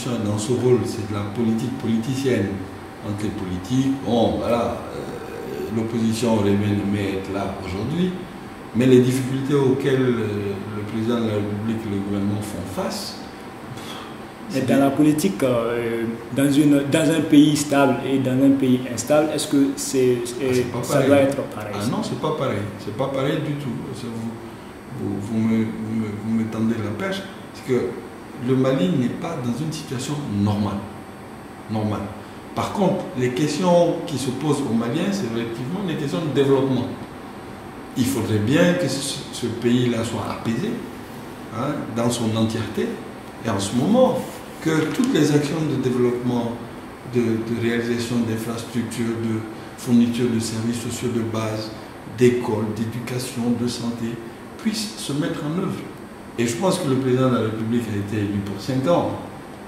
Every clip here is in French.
l'opposition est dans ce rôle, c'est de la politique politicienne entre les politiques. Bon, voilà, l'opposition aurait bien aimé être là aujourd'hui, mais les difficultés auxquelles le président de la République et le gouvernement font face. Mais dans la politique, dans un pays stable et dans un pays instable, est-ce que ça doit être pareil? Ah non, c'est pas pareil. C'est pas pareil du tout. Vous me tendez la perche. Parce que le Mali n'est pas dans une situation normale. Par contre, les questions qui se posent aux Maliens, c'est effectivement des questions de développement. Il faudrait bien que ce pays-là soit apaisé, hein, dans son entièreté. Et en ce moment, que toutes les actions de développement, de réalisation d'infrastructures, de fourniture de services sociaux de base, d'écoles, d'éducation, de santé, puissent se mettre en œuvre. Et je pense que le président de la République a été élu pour 5 ans.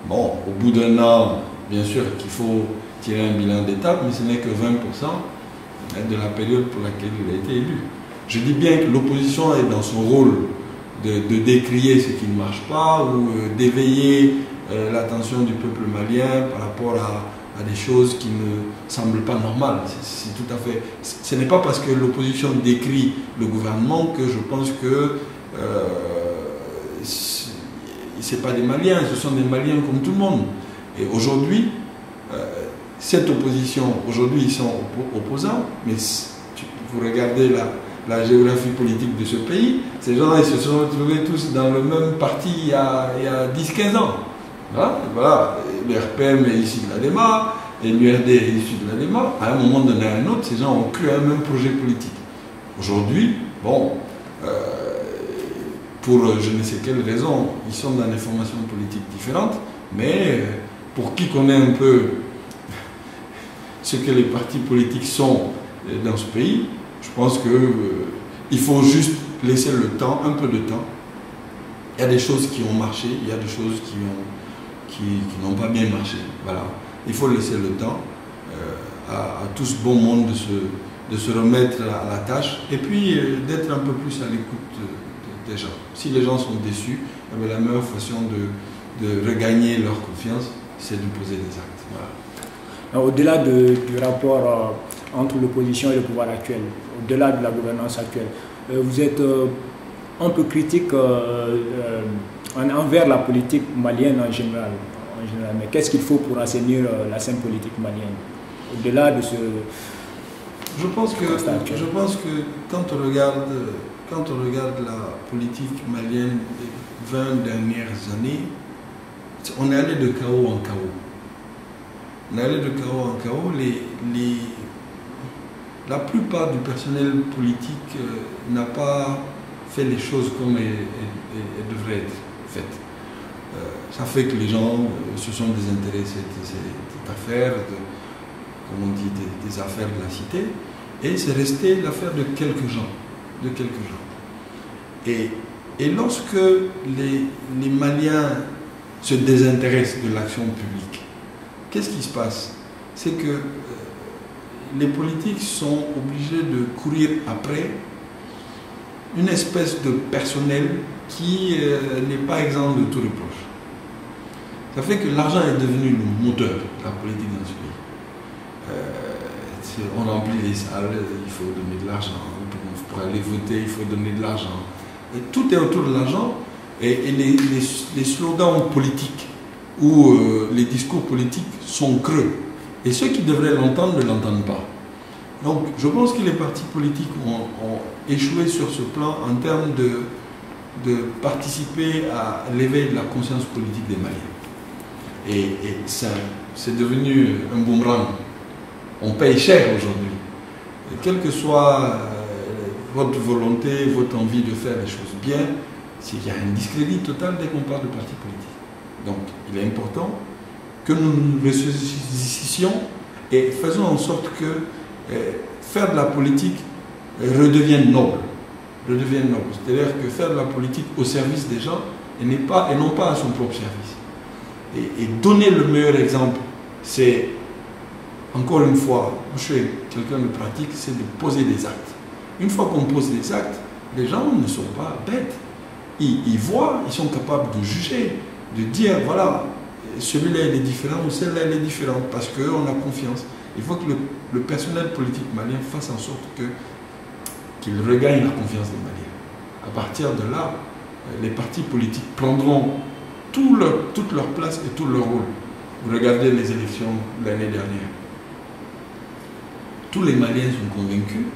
Bon, au bout d'un an, bien sûr qu'il faut tirer un bilan d'étape, mais ce n'est que 20% de la période pour laquelle il a été élu. Je dis bien que l'opposition est dans son rôle de décrier ce qui ne marche pas ou d'éveiller l'attention du peuple malien par rapport à des choses qui ne semblent pas normales. C'est tout à fait... Ce n'est pas parce que l'opposition décrit le gouvernement que je pense que ce n'est pas des Maliens, ce sont des Maliens comme tout le monde. Et aujourd'hui, cette opposition, aujourd'hui ils sont opposants, mais vous regardez la géographie politique de ce pays, ces gens-là ils se sont retrouvés tous dans le même parti il y a 10-15 ans. Voilà. Le RPM est issu de l'ADEMA, et l'URD est issu de l'ADEMA. À un moment donné à un autre, ces gens ont cru à un même projet politique. Aujourd'hui, bon, pour je ne sais quelle raison, ils sont dans des formations politiques différentes, mais pour qui connaît un peu ce que les partis politiques sont dans ce pays, je pense qu'il faut juste laisser le temps, un peu de temps. Il y a des choses qui ont marché, il y a des choses qui n'ont pas bien marché. Voilà. Il faut laisser le temps à tout ce bon monde de se remettre à la tâche et puis d'être un peu plus à l'écoute des gens. Si les gens sont déçus, la meilleure façon de regagner leur confiance, c'est de poser des actes. Voilà. Au-delà du rapport entre l'opposition et le pouvoir actuel, au-delà de la gouvernance actuelle, vous êtes un peu critique envers la politique malienne en général. Mais qu'est-ce qu'il faut pour assainir la scène politique malienne? Au-delà de ce... Je pense que quand on regarde la politique malienne des 20 dernières années, on est allé de chaos en chaos. On est allé de chaos en chaos. La plupart du personnel politique n'a pas fait les choses comme elles devraient être faites. Ça fait que les gens se sont désintéressés de cette affaire, comme on dit, des affaires de la cité, et c'est resté l'affaire de quelques gens. Et lorsque les Maliens se désintéressent de l'action publique, qu'est-ce qui se passe? C'est que les politiques sont obligés de courir après une espèce de personnel qui n'est pas exempt de tout reproche. Ça fait que l'argent est devenu le moteur de la politique dans ce pays. On remplit les salles, il faut donner de l'argent. Pour aller voter, il faut donner de l'argent. Tout est autour de l'argent. Et les slogans politiques ou les discours politiques sont creux. Et ceux qui devraient l'entendre ne l'entendent pas. Donc je pense que les partis politiques ont échoué sur ce plan en termes de participer à l'éveil de la conscience politique des Maliens. Et c'est devenu un boomerang. On paye cher aujourd'hui. Quelle que soit votre volonté, votre envie de faire les choses bien, il y a un discrédit total dès qu'on parle de partis politiques. Donc il est important que nous nous ressaisissions et faisons en sorte que faire de la politique redevienne noble. C'est-à-dire que faire de la politique au service des gens et non pas à son propre service. Et donner le meilleur exemple, c'est, encore une fois, je suis quelqu'un de pratique, c'est de poser des actes. Une fois qu'on pose des actes, les gens ne sont pas bêtes. Ils voient, ils sont capables de juger, de dire, voilà, celui-là il est différent ou celle-là elle est différente, parce qu'on a confiance. Il faut que le personnel politique malien fasse en sorte qu'il regagne la confiance des Maliens. À partir de là, les partis politiques prendront toute leur place et tout leur rôle. Vous regardez les élections de l'année dernière. Tous les Maliens sont convaincus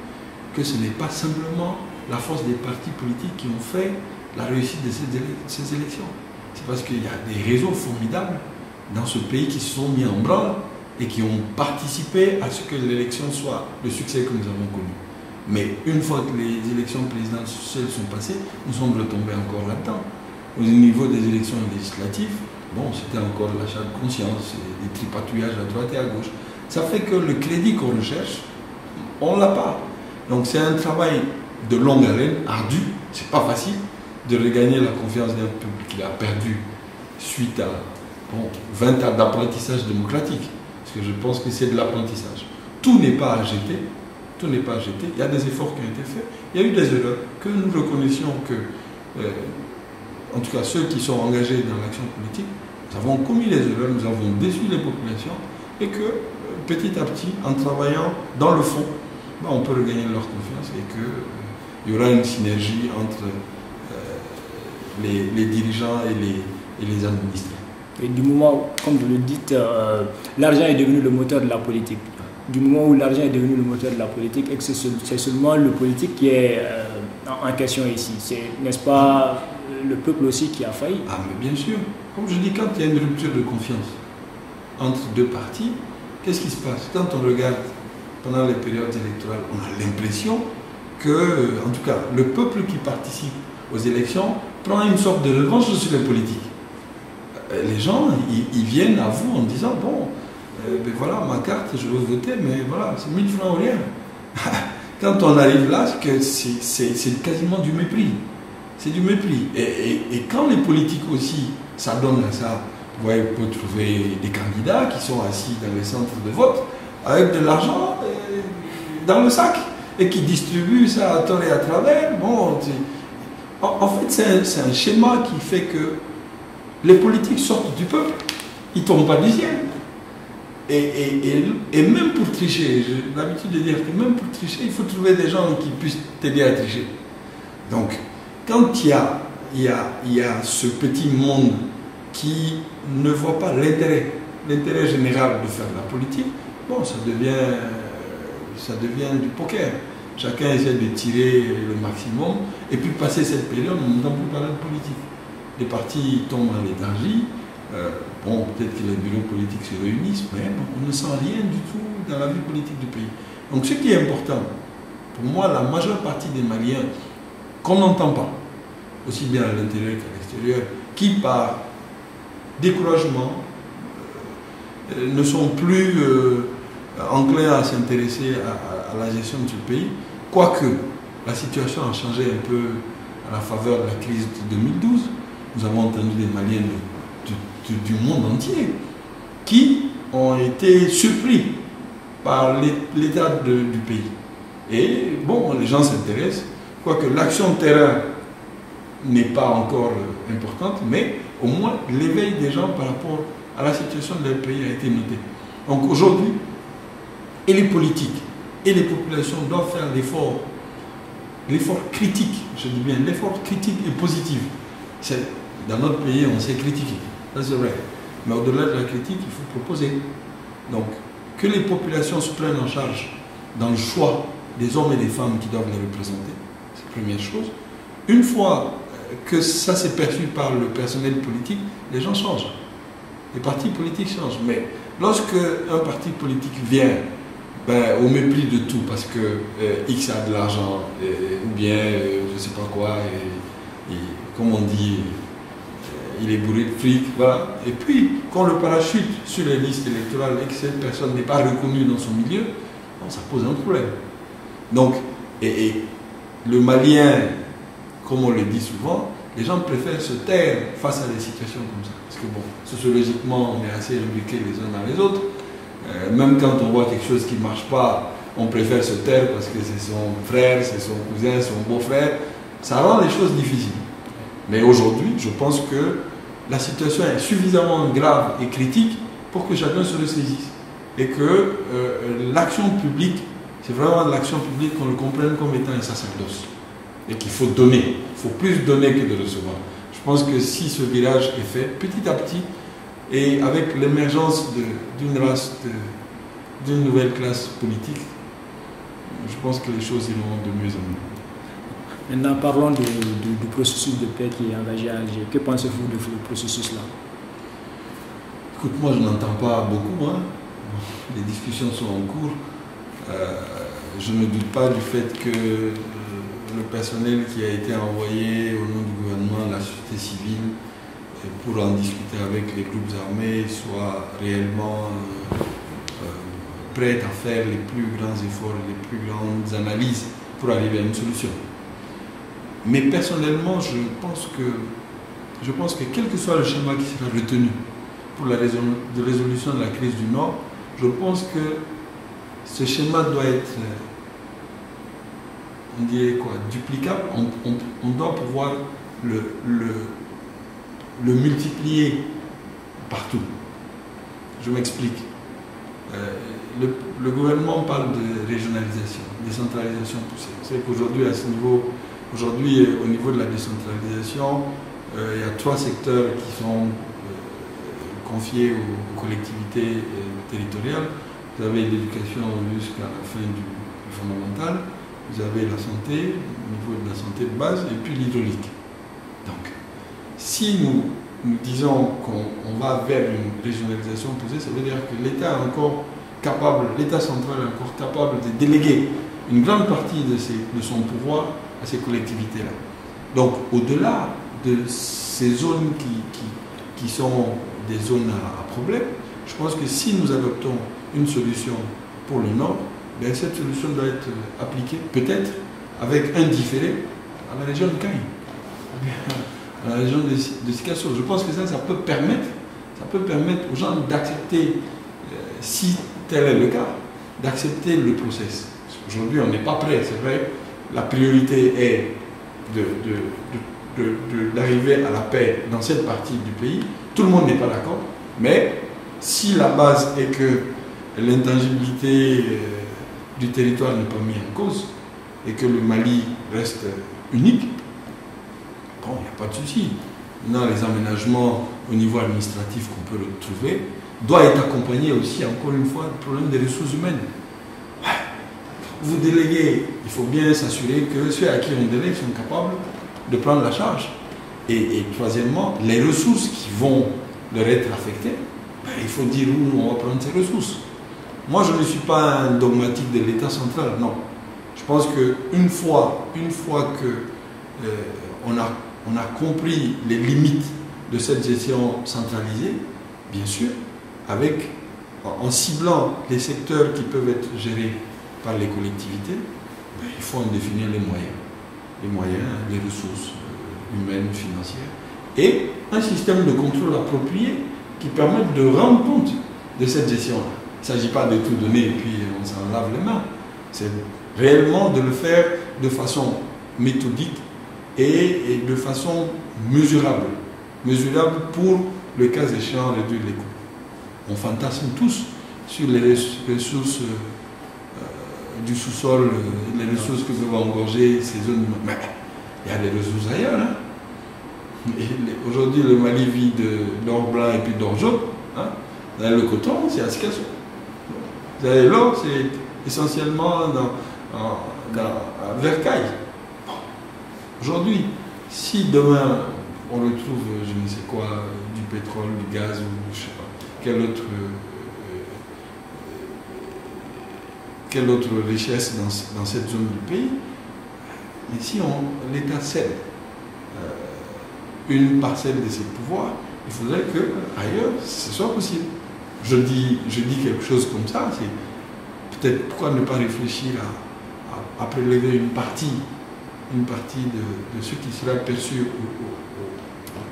que ce n'est pas simplement la force des partis politiques qui ont fait la réussite de ces élections. C'est parce qu'il y a des réseaux formidables dans ce pays qui se sont mis en branle et qui ont participé à ce que l'élection soit le succès que nous avons connu. Mais une fois que les élections présidentielles sont passées, nous sommes retombés encore là-dedans. Au niveau des élections législatives, bon, c'était encore l'achat de conscience, des tripatouillages à droite et à gauche. Ça fait que le crédit qu'on recherche, on ne l'a pas. Donc c'est un travail de longue haleine, ardu, c'est pas facile de regagner la confiance d'un peuple qu'il a perdu suite à 20 ans d'apprentissage démocratique. Parce que je pense que c'est de l'apprentissage. Tout n'est pas à jeter. Tout n'est pas à jeter. Il y a des efforts qui ont été faits. Il y a eu des erreurs que nous reconnaissions que, en tout cas ceux qui sont engagés dans l'action politique, nous avons commis les erreurs, nous avons déçu les populations et que petit à petit, en travaillant dans le fond, on peut regagner leur confiance et qu'il y aura une synergie entre les dirigeants et les administrés. Et du moment, comme vous le dites, l'argent est devenu le moteur de la politique. Du moment où l'argent est devenu le moteur de la politique et que c'est seulement le politique qui est en question ici, n'est-ce pas le peuple aussi qui a failli? Ah mais bien sûr. Comme je dis, quand il y a une rupture de confiance entre deux partis, qu'est-ce qui se passe? Quand on regarde pendant les périodes électorales, on a l'impression que, en tout cas, le peuple qui participe aux élections prend une sorte de revanche sur les politiques. Les gens, ils viennent à vous en disant, bon, ben voilà, ma carte, je veux voter, mais voilà, c'est 1000 francs ou rien. Quand on arrive là, c'est quasiment du mépris. C'est du mépris. Et quand les politiques aussi s'adonnent à ça, vous voyez, vous pouvez trouver des candidats qui sont assis dans les centres de vote avec de l'argent dans le sac et qui distribuent ça à tort et à travers. Bon, en fait, c'est un schéma qui fait que les politiques sortent du peuple, ils ne tombent pas du ciel. Et même pour tricher, j'ai l'habitude de dire que même pour tricher, il faut trouver des gens qui puissent t'aider à tricher. Donc, quand il y a ce petit monde qui ne voit pas l'intérêt général de faire de la politique, bon, ça devient du poker. Chacun essaie de tirer le maximum, et puis passer cette période, on n'entend plus parler de politique. Les partis tombent en léthargie, bon, peut-être que les bureaux politiques se réunissent, mais bon, on ne sent rien du tout dans la vie politique du pays. Donc ce qui est important, pour moi, la majeure partie des Maliens, qu'on n'entend pas, aussi bien à l'intérieur qu'à l'extérieur, qui par découragement ne sont plus enclins à s'intéresser à la gestion de ce pays, quoique la situation a changé un peu à la faveur de la crise de 2012. Nous avons entendu des Maliens du monde entier qui ont été surpris par l'état du pays. Et bon, les gens s'intéressent, quoique l'action de terrain n'est pas encore importante, mais au moins l'éveil des gens par rapport à la situation de leur pays a été noté. Donc aujourd'hui, et les politiques et les populations doivent faire l'effort critique, je dis bien l'effort critique et positif. Dans notre pays, on sait critiquer, ça c'est vrai. Mais au-delà de la critique, il faut proposer. Donc, que les populations se prennent en charge dans le choix des hommes et des femmes qui doivent les représenter, c'est la première chose. Une fois que ça s'est perçu par le personnel politique, les gens changent. Les partis politiques changent. Mais lorsque un parti politique vient au mépris de tout, parce que X a de l'argent, ou bien je ne sais pas quoi, et comme on dit, il est bourré de fric, voilà. Et puis, quand le parachute sur les listes électorales et que cette personne n'est pas reconnue dans son milieu, bon, ça pose un problème. Donc, et le Malien, comme on le dit souvent, les gens préfèrent se taire face à des situations comme ça. Parce que bon, sociologiquement, on est assez imbriqués les uns dans les autres. Même quand on voit quelque chose qui ne marche pas, on préfère se taire parce que c'est son frère, c'est son cousin, son beau-frère. Ça rend les choses difficiles. Mais aujourd'hui, je pense que la situation est suffisamment grave et critique pour que chacun se ressaisisse. Et que l'action publique, c'est vraiment l'action publique qu'on le comprenne comme étant un sacerdoce. Et qu'il faut donner. Il faut plus donner que de recevoir. Je pense que si ce virage est fait petit à petit, et avec l'émergence d'une nouvelle classe politique, je pense que les choses iront de mieux en mieux. Maintenant, parlons du processus de paix qui est engagé à Alger. Que pensez-vous de ce processus-là? Écoute, moi je n'entends pas beaucoup. Hein. Les discussions sont en cours. Je ne doute pas du fait que le personnel qui a été envoyé au nom du gouvernement, la société civile, pour en discuter avec les groupes armés, soit réellement prête à faire les plus grands efforts, les plus grandes analyses pour arriver à une solution. Mais personnellement, je pense que quel que soit le schéma qui sera retenu pour la résolution de la crise du Nord, je pense que ce schéma doit être, on dirait quoi, duplicable. On doit pouvoir le multiplier partout. Je m'explique. Le gouvernement parle de régionalisation, décentralisation poussée. Vous savez qu'aujourd'hui, à ce niveau, au niveau de la décentralisation, il y a 3 secteurs qui sont confiés aux collectivités territoriales. Vous avez l'éducation jusqu'à la fin du fondamental, vous avez la santé, au niveau de la santé de base, et puis l'hydraulique. Donc, si nous disons qu'on va vers une régionalisation poussée, ça veut dire que l'État est encore capable, l'État central est encore capable de déléguer une grande partie de son pouvoir à ces collectivités-là. Donc, au-delà de ces zones qui sont des zones à problème, je pense que si nous adoptons une solution pour le Nord, bien cette solution doit être appliquée, peut-être avec un différé à la région de Caïn, à la région de Sikasso. Je pense que ça peut permettre aux gens d'accepter, si tel est le cas, d'accepter le process. Aujourd'hui, on n'est pas prêt, c'est vrai. La priorité est d'arriver à la paix dans cette partie du pays. Tout le monde n'est pas d'accord, mais si la base est que l'intangibilité du territoire n'est pas mise en cause et que le Mali reste unique, bon, il n'y a pas de souci. Maintenant, les aménagements au niveau administratif qu'on peut retrouver doivent être accompagnés aussi, encore une fois, du problème des ressources humaines. Vous déléguez, il faut bien s'assurer que ceux à qui on délègue sont capables de prendre la charge. Et troisièmement, les ressources qui vont leur être affectées, ben, il faut dire où on va prendre ces ressources. Moi, je ne suis pas un dogmatique de l'État central, non. Je pense qu'une fois que on a compris les limites de cette gestion centralisée, bien sûr, en ciblant les secteurs qui peuvent être gérés par les collectivités, ben, il faut en définir les moyens. Les moyens, les ressources humaines, financières, et un système de contrôle approprié qui permette de rendre compte de cette gestion-là. Il ne s'agit pas de tout donner et puis on s'en lave les mains. C'est réellement de le faire de façon méthodique et de façon mesurable. Mesurable pour, le cas échéant, réduire les coûts. On fantasme tous sur les ressources du sous-sol, les ressources que peuvent engorger ces zones. Mais il y a des ressources ailleurs. Hein. Aujourd'hui, le Mali vit d'or blanc et puis d'or jaune. Hein. Vous avez le coton, c'est à Sikasso. Vous avez l'or, c'est essentiellement à Vercaille. Bon. Aujourd'hui, si demain on retrouve, je ne sais quoi, du pétrole, du gaz, ou je ne sais pas, quelle autre richesse dans cette zone du pays, mais si l'État cède une parcelle de ses pouvoirs, il faudrait qu'ailleurs, ce soit possible. Je dis quelque chose comme ça, c'est peut-être pourquoi ne pas réfléchir à prélever une partie de ce qui sera perçu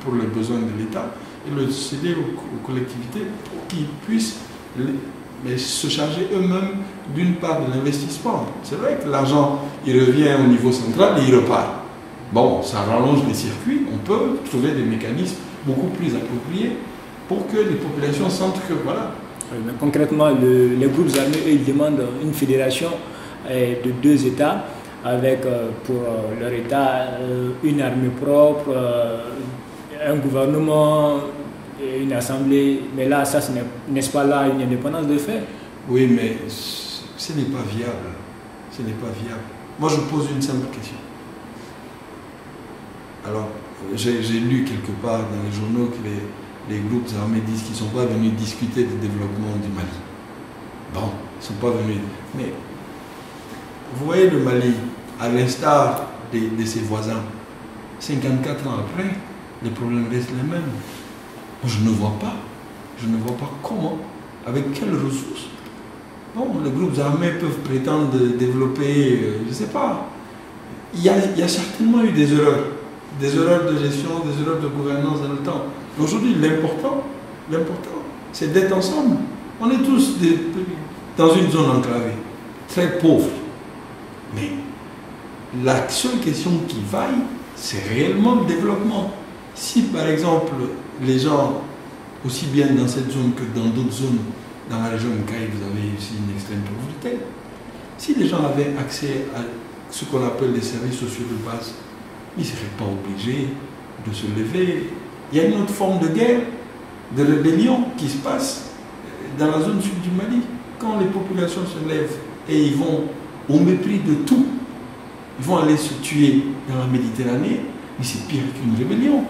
pour les besoins de l'État et le céder aux collectivités pour qu'ils puissent se charger eux-mêmes d'une part de l'investissement. C'est vrai que l'argent, il revient au niveau central et il repart. Bon, ça rallonge les circuits, on peut trouver des mécanismes beaucoup plus appropriée pour que les populations sentent que voilà. Oui, mais concrètement, les groupes armés, eux, ils demandent une fédération de 2 États avec pour leur État une armée propre, un gouvernement, une assemblée. Mais là, ça, n'est-ce pas là une indépendance de fait? Oui, mais ce n'est pas viable. Ce n'est pas viable. Moi, je pose une simple question. Alors, j'ai lu quelque part dans les journaux que les groupes armés disent qu'ils ne sont pas venus discuter du développement du Mali. Bon, ils ne sont pas venus. Mais vous voyez le Mali, à l'instar de ses voisins, 54 ans après, les problèmes restent les mêmes. Je ne vois pas. Je ne vois pas comment, avec quelles ressources. Bon, les groupes armés peuvent prétendre développer, je ne sais pas. Il y a certainement eu des erreurs de gestion, des erreurs de gouvernance dans le temps. Aujourd'hui, l'important, c'est d'être ensemble. On est tous dans une zone enclavée, très pauvre. Mais la seule question qui vaille, c'est réellement le développement. Si par exemple, les gens, aussi bien dans cette zone que dans d'autres zones, dans la région Mkaï, vous avez aussi une extrême pauvreté. Si les gens avaient accès à ce qu'on appelle les services sociaux de base, ils ne seraient pas obligés de se lever. Il y a une autre forme de guerre, de rébellion qui se passe dans la zone sud du Mali. Quand les populations se lèvent et ils vont au mépris de tout, ils vont aller se tuer dans la Méditerranée, mais c'est pire qu'une rébellion.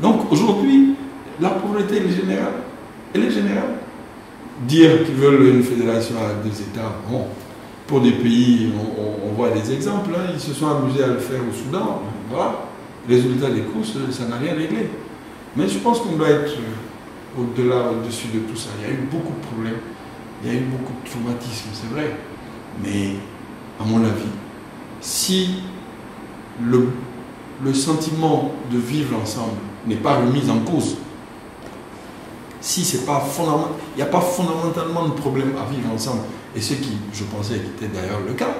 Donc aujourd'hui, la pauvreté elle est générale. Elle est générale. Dire qu'ils veulent une fédération à 2 États, bon, pour des pays, on voit des exemples, hein, ils se sont amusés à le faire au Soudan, voilà. Résultat des courses, ça n'a rien réglé. Mais je pense qu'on doit être au-delà, au-dessus de tout ça. Il y a eu beaucoup de problèmes, il y a eu beaucoup de traumatismes, c'est vrai. Mais, à mon avis, si le sentiment de vivre ensemble n'est pas remis en cause, si c'est pas fondamental, il n'y a pas fondamentalement de problème à vivre ensemble, et ce qui, je pensais, qui était d'ailleurs le cas,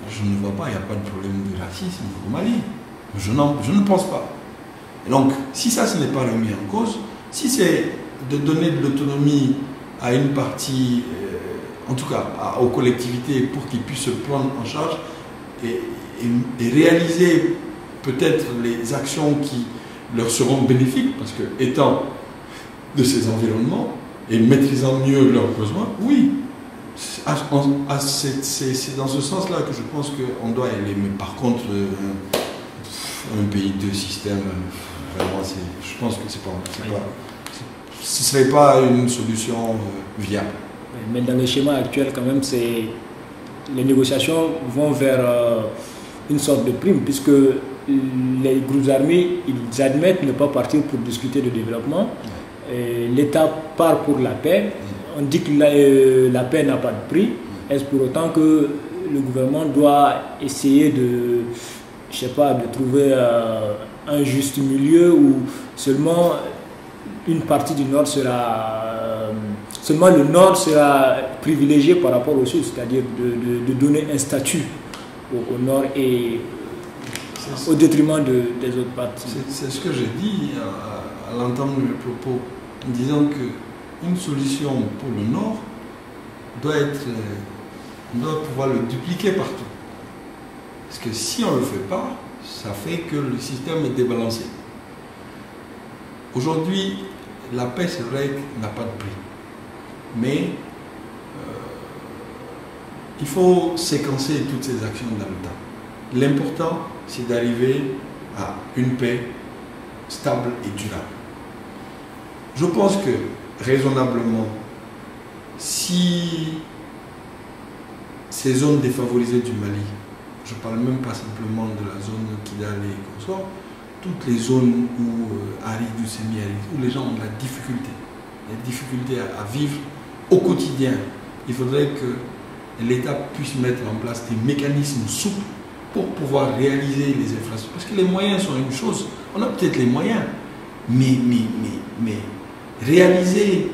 je ne vois pas, il n'y a pas de problème de racisme au Mali. Je ne pense pas. Et donc, si ça, ce n'est pas remis en cause, si c'est de donner de l'autonomie à une partie, en tout cas aux collectivités pour qu'ils puissent se prendre en charge et réaliser peut-être les actions qui leur seront bénéfiques, parce que étant de ces environnements et maîtrisant mieux leurs besoins, oui, c'est dans ce sens-là que je pense qu'on doit aller. Mais par contre, un pays, 2 systèmes, vraiment, je pense que ce ne serait pas une solution viable. Mais dans le schéma actuel, quand même, les négociations vont vers une sorte de prime, puisque les groupes armés, ils admettent ne pas partir pour discuter de développement. L'État part pour la paix. On dit que la paix n'a pas de prix. Est-ce pour autant que le gouvernement doit essayer de, je sais pas, de trouver un juste milieu où seulement une partie du Nord sera... seulement le Nord sera privilégié par rapport au Sud, c'est-à-dire de donner un statut au Nord et au détriment des autres parties. C'est ce que j'ai dit à l'entendre mes propos, en disant qu'une solution pour le Nord on doit pouvoir le dupliquer partout. Parce que si on ne le fait pas, ça fait que le système est débalancé. Aujourd'hui, la paix, c'est vrai, n'a pas de prix. Mais il faut séquencer toutes ces actions dans le temps. L'important, c'est d'arriver à une paix stable et durable. Je pense que, raisonnablement, si ces zones défavorisées du Mali, je ne parle même pas simplement de la zone Kidal et consorts, toutes les zones où arides ou semi-arides, où les gens ont de la difficulté à vivre au quotidien, il faudrait que l'État puisse mettre en place des mécanismes souples pour pouvoir réaliser les infrastructures. Parce que les moyens sont une chose, on a peut-être les moyens, mais réaliser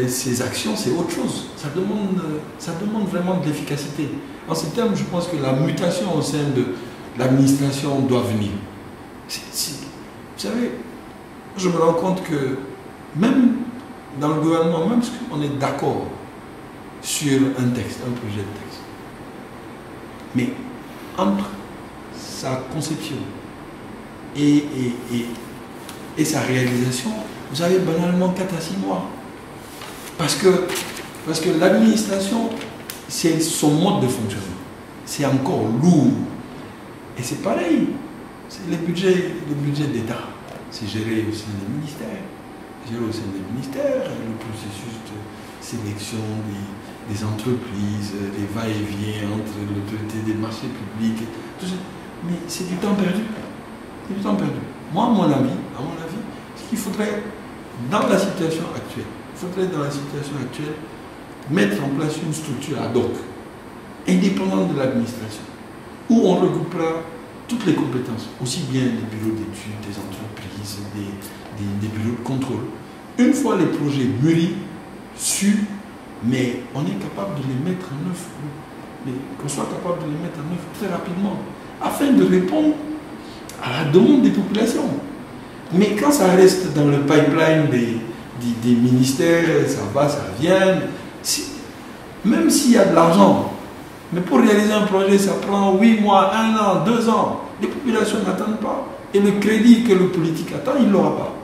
ces actions, c'est autre chose. Ça demande vraiment de l'efficacité. En ces termes, je pense que la mutation au sein de l'administration doit venir. Vous savez, je me rends compte que même dans le gouvernement, même si on est d'accord sur un texte, un projet de texte, mais entre sa conception et sa réalisation, vous avez banalement 4 à 6 mois. Parce que l'administration, c'est son mode de fonctionnement. C'est encore lourd. Et c'est pareil. C'est le budget d'État. C'est géré au sein des ministères. Le processus de sélection des entreprises, les va-et-vient entre l'autorité des marchés publics, tout ça. Mais c'est du temps perdu. C'est du temps perdu. Moi, à mon avis, ce qu'il faudrait, dans la situation actuelle, mettre en place une structure ad hoc, indépendante de l'administration, où on regroupera toutes les compétences, aussi bien des bureaux d'études, des entreprises, des bureaux de contrôle. Une fois les projets mûris, sûrs, mais on est capable de les mettre en œuvre, qu'on soit capable de les mettre en œuvre très rapidement, afin de répondre à la demande des populations. Mais quand ça reste dans le pipeline des ministères, ça va, ça vient, même s'il y a de l'argent, mais pour réaliser un projet, ça prend 8 mois, 1 an, 2 ans. Les populations n'attendent pas. Et le crédit que le politique attend, il ne l'aura pas.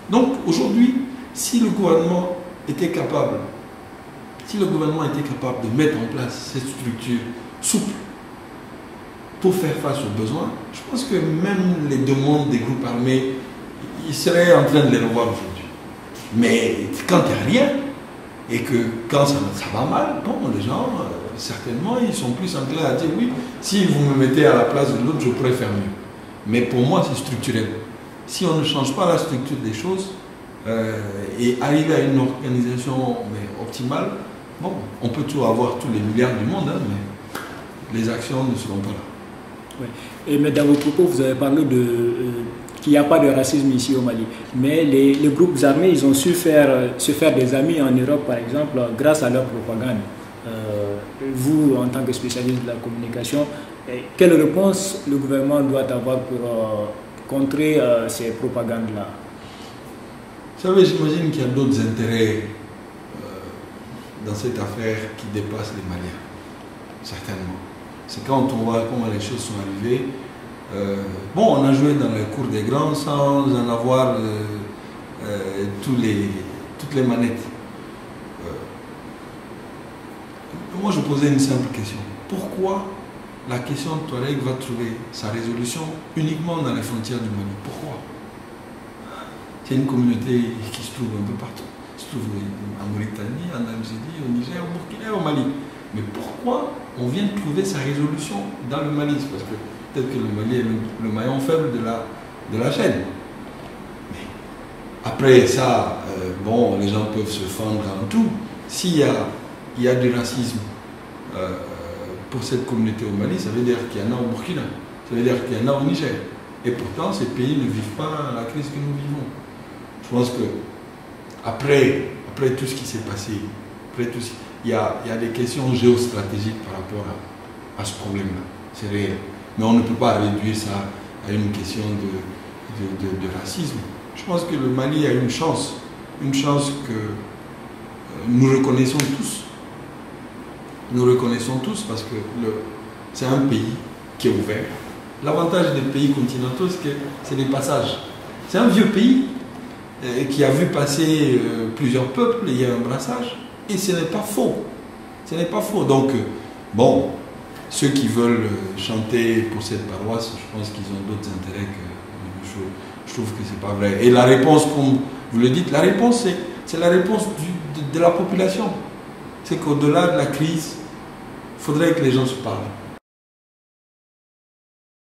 Donc aujourd'hui, si le gouvernement était capable de mettre en place cette structure souple pour faire face aux besoins, je pense que même les demandes des groupes armés, ils seraient en train de les revoir aujourd'hui. Mais quand il n'y a rien, et que quand ça va mal, bon, les gens, certainement, ils sont plus enclins à dire oui, si vous me mettez à la place de l'autre, je pourrais faire mieux. Mais pour moi, c'est structurel. Si on ne change pas la structure des choses et arriver à une organisation optimale, bon, on peut toujours avoir tous les milliards du monde, hein, mais les actions ne seront pas là. Oui. Mais dans vos propos, vous avez parlé qu'il n'y a pas de racisme ici au Mali. Mais les groupes armés, ils ont su se faire des amis en Europe, par exemple, grâce à leur propagande. Vous, en tant que spécialiste de la communication, quelle réponse le gouvernement doit avoir pour contrer ces propagandes-là? Vous savez, j'imagine qu'il y a d'autres intérêts dans cette affaire qui dépassent les Maliens, certainement. C'est quand on voit comment les choses sont arrivées. Bon, on a joué dans la cour des grands sans en avoir toutes les manettes. Moi, je posais une simple question. Pourquoi la question de Touareg va trouver sa résolution uniquement dans les frontières du Mali? Pourquoi? C'est une communauté qui se trouve un peu partout. Se trouve en Mauritanie, en Algérie, au Niger, au Burkina, au Mali. Mais pourquoi on vient de trouver sa résolution dans le Mali? Parce que peut-être que le Mali est le maillon faible de la chaîne. Mais après ça, bon, les gens peuvent se fendre en tout. S'il y a du racisme pour cette communauté au Mali, ça veut dire qu'il y en a au Burkina, ça veut dire qu'il y en a au Niger. Et pourtant, ces pays ne vivent pas la crise que nous vivons. Je pense que après tout ce qui s'est passé, il y a des questions géostratégiques par rapport à ce problème-là. C'est réel. Mais on ne peut pas réduire ça à une question de racisme. Je pense que le Mali a une chance que nous reconnaissons tous. Nous reconnaissons tous parce que c'est un pays qui est ouvert. L'avantage des pays continentaux, c'est que c'est des passages. C'est un vieux pays qui a vu passer plusieurs peuples, il y a un brassage. Et ce n'est pas faux. Ce n'est pas faux. Donc, bon, ceux qui veulent chanter pour cette paroisse, je pense qu'ils ont d'autres intérêts que je trouve que c'est pas vrai. Et la réponse, comme vous le dites, la réponse, c'est la réponse de la population. C'est qu'au-delà de la crise, il faudrait que les gens se parlent.